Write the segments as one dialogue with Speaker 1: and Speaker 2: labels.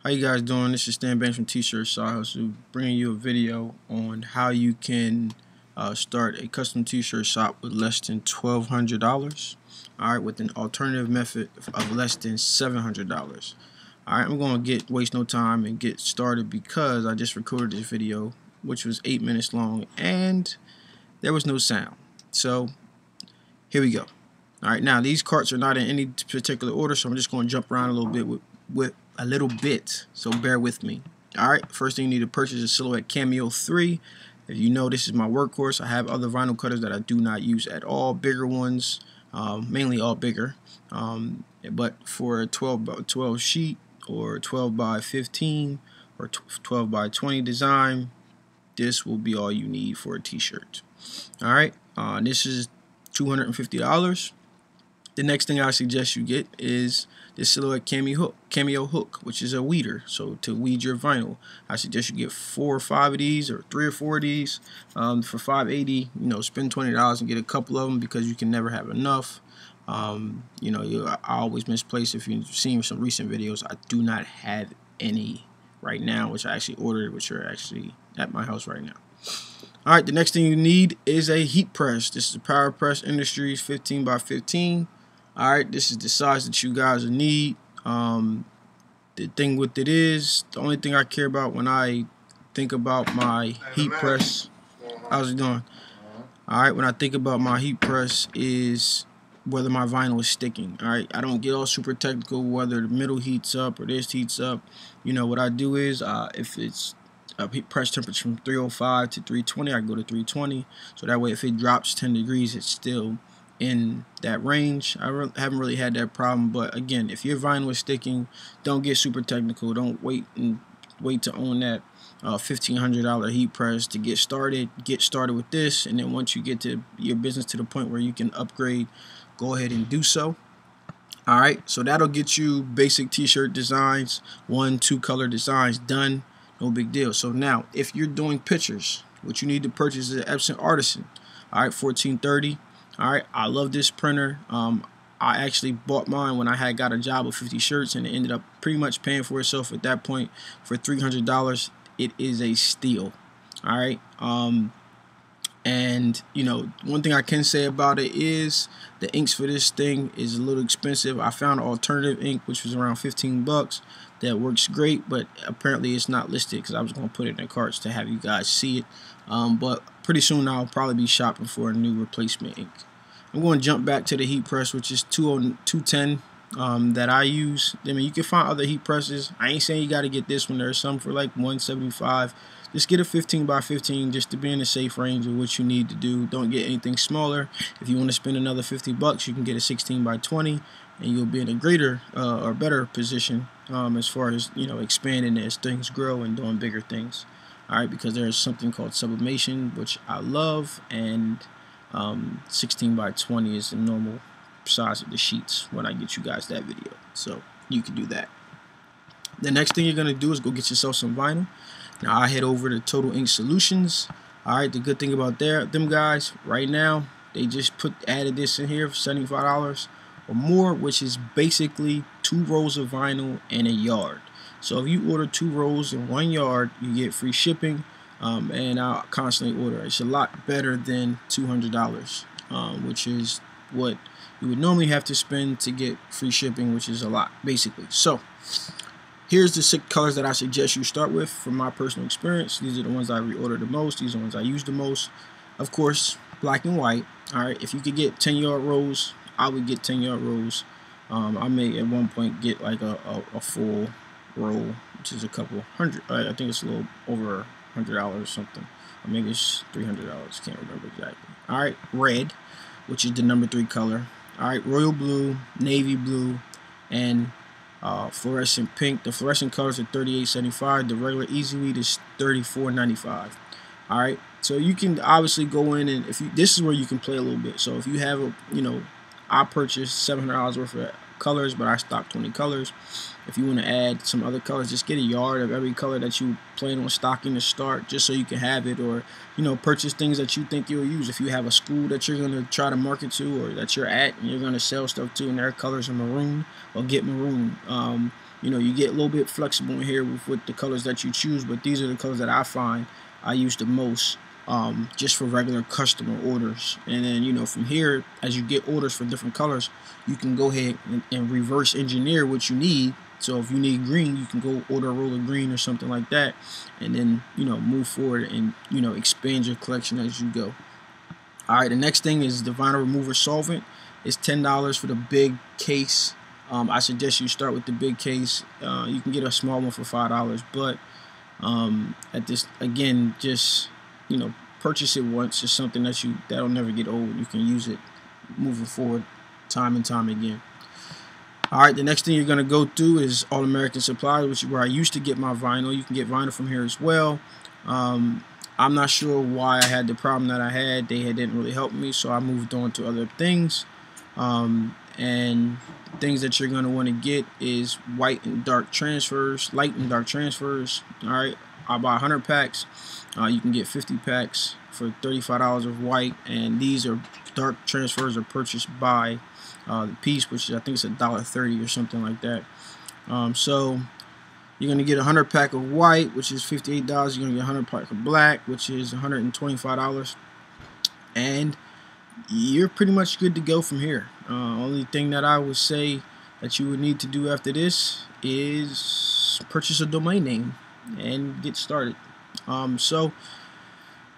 Speaker 1: How you guys doing? This is Stan Banks from T-Shirt Side Hustle, bringing you a video on how you can start a custom T-shirt shop with less than $1,200. All right, with an alternative method of less than $700. All right, I'm going to waste no time and get started because I just recorded this video, which was 8 minutes long, and there was no sound. So here we go. All right, now these carts are not in any particular order, so I'm just going to jump around a little bit with a little bit, so bear with me. All right, first thing you need to purchase is Silhouette Cameo 3. If you know, this is my workhorse. I have other vinyl cutters that I do not use at all, bigger ones, mainly all bigger. But for a 12 by 12 sheet or 12 by 15 or 12 by 20 design, this will be all you need for a t-shirt. All right, this is $250. The next thing I suggest you get is the Silhouette Cameo hook, which is a weeder. So to weed your vinyl, I suggest you get 4 or 5 of these, or 3 or 4 of these. For $5.80, spend $20 and get a couple of them because you can never have enough. I always misplace. If you've seen some recent videos, I do not have any right now, which I actually ordered, which are actually at my house right now. All right, the next thing you need is a heat press. This is the Power Press Industries 15 by 15. All right, this is the size that you guys will need. The thing with it is, the only thing I care about when I think about my heat press, how's it doing? All right, when I think about my heat press is whether my vinyl is sticking. All right, I don't get all super technical whether the middle heats up or this heats up. What I do is if it's heat press temperature from 305 to 320, I go to 320, so that way if it drops 10 degrees, it's still in that range. I haven't really had that problem, but again, if your vinyl is sticking, don't get super technical. Don't wait to own that $1,500 heat press to get started. Get started with this, and then once you get to your business to the point where you can upgrade, go ahead and do so. All right, so that'll get you basic t-shirt designs, 1-2 color designs done. No big deal. So now, if you're doing pictures, what you need to purchase is an Epson Artisan. All right, 1430. All right, I love this printer. I actually bought mine when I had got a job of 50 shirts, and it ended up pretty much paying for itself at that point for $300. It is a steal. All right. And one thing I can say about it is the inks for this thing is a little expensive. I found an alternative ink which was around 15 bucks that works great, but apparently it's not listed because I was going to put it in the carts to have you guys see it. But pretty soon I'll probably be shopping for a new replacement ink. I'm going to jump back to the heat press, which is 210 that I use. I mean, you can find other heat presses. I ain't saying you got to get this one. There's some for like $175. Just get a 15 by 15 just to be in the safe range of what you need to do. Don't get anything smaller. If you want to spend another 50 bucks, you can get a 16 by 20, and you'll be in a greater or better position as far as expanding as things grow and doing bigger things. All right, because there's something called sublimation, which I love, and 16 by 20 is the normal size of the sheets when I get you guys that video, so you can do that. The next thing you're gonna do is go get yourself some vinyl. Now I head over to Total Ink Solutions. All right, the good thing about them guys right now, they just added this in here for $75 or more, which is basically 2 rolls of vinyl and a yard. So if you order 2 rolls and 1 yard, you get free shipping. And I'll constantly order. It's a lot better than $200, which is what you would normally have to spend to get free shipping, which is a lot, basically. So here's the 6 colors that I suggest you start with from my personal experience. These are the ones I reorder the most. These are the ones I use the most. Of course, black and white. All right, if you could get 10-yard rolls, I would get 10-yard rolls. I may at one point get like a full roll, which is a couple hundred. I think it's a little over $100 or something, or maybe it's $300. Can't remember exactly. All right, red, which is the number 3 color. All right, royal blue, navy blue, and fluorescent pink. The fluorescent colors are $38.75. The regular easy weed is $34.95. All right, so you can obviously go in, and this is where you can play a little bit. So if you have I purchased $700 worth of colors, but I stocked 20 colors. If you want to add some other colors, just get a yard of every color that you plan on stocking to start, just so you can have it, or purchase things that you think you'll use. If you have a school that you're going to try to market to, or that you're at and you're going to sell stuff to, and their colors are maroon, or get maroon. You get a little bit flexible in here with the colors that you choose, but these are the colors that I find I use the most, just for regular customer orders. And then from here, as you get orders for different colors, you can go ahead and reverse engineer what you need. So if you need green, you can go order a roll of green or something like that, and then move forward and expand your collection as you go. Alright, the next thing is the vinyl remover solvent. It's $10 for the big case. I suggest you start with the big case. You can get a small one for $5, but at this, again, just purchase it once. It's something that'll never get old. You can use it moving forward time and time again. Alright, the next thing you're going to go through is All American Supply, which is where I used to get my vinyl. You can get vinyl from here as well. I'm not sure why I had the problem that I had. They didn't really help me, so I moved on to other things. And things that you're going to want to get is white and dark transfers, light and dark transfers. Alright, I buy 100 packs. You can get 50 packs for $35 of white, and these are dark transfers are purchased by the piece, which I think is $1.30 or something like that. So you're going to get a 100 pack of white, which is $58. You're going to get a 100 pack of black, which is $125. And you're pretty much good to go from here. Only thing that I would say that you would need to do after this is purchase a domain name and get started. So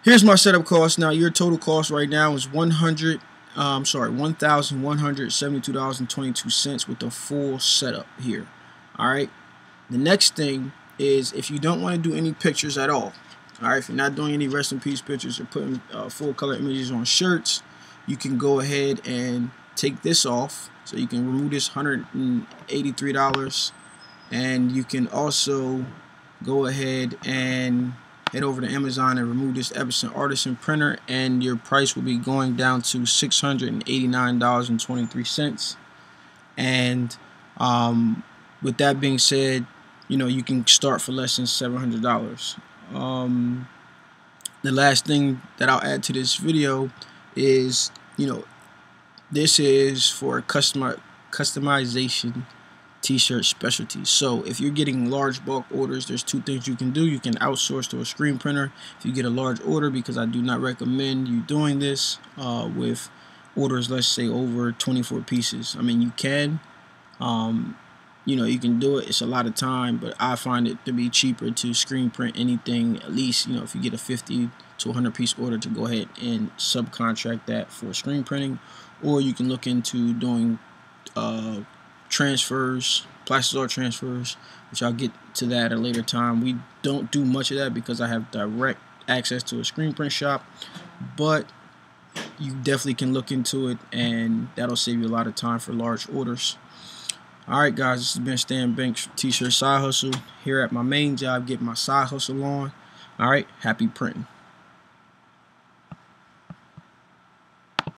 Speaker 1: here's my setup cost. Now your total cost right now is $1,172.22 with the full setup here. Alright, the next thing is, if you don't want to do any pictures at all, alright, if you're not doing any rest in peace pictures or putting full color images on shirts, you can go ahead and take this off. So you can remove this $183, and you can also go ahead and head over to Amazon and remove this Epson Artisan printer, and your price will be going down to $689.23. And with that being said, you can start for less than $700. The last thing that I'll add to this video is, this is for customization t-shirt specialty. So if you're getting large bulk orders, there's two things you can do. You can outsource to a screen printer if you get a large order, because I do not recommend you doing this with orders, let's say over 24 pieces. I mean, you can you can do it. It's a lot of time, but I find it to be cheaper to screen print anything, at least if you get a 50 to 100 piece order, to go ahead and subcontract that for screen printing. Or you can look into doing transfers, plastic art transfers, which I'll get to that at a later time. We don't do much of that because I have direct access to a screen print shop, but you definitely can look into it, and that'll save you a lot of time for large orders. Alright guys, this has been Stan Banks T-Shirt Side Hustle, here at my main job, getting my side hustle on. Alright, happy printing.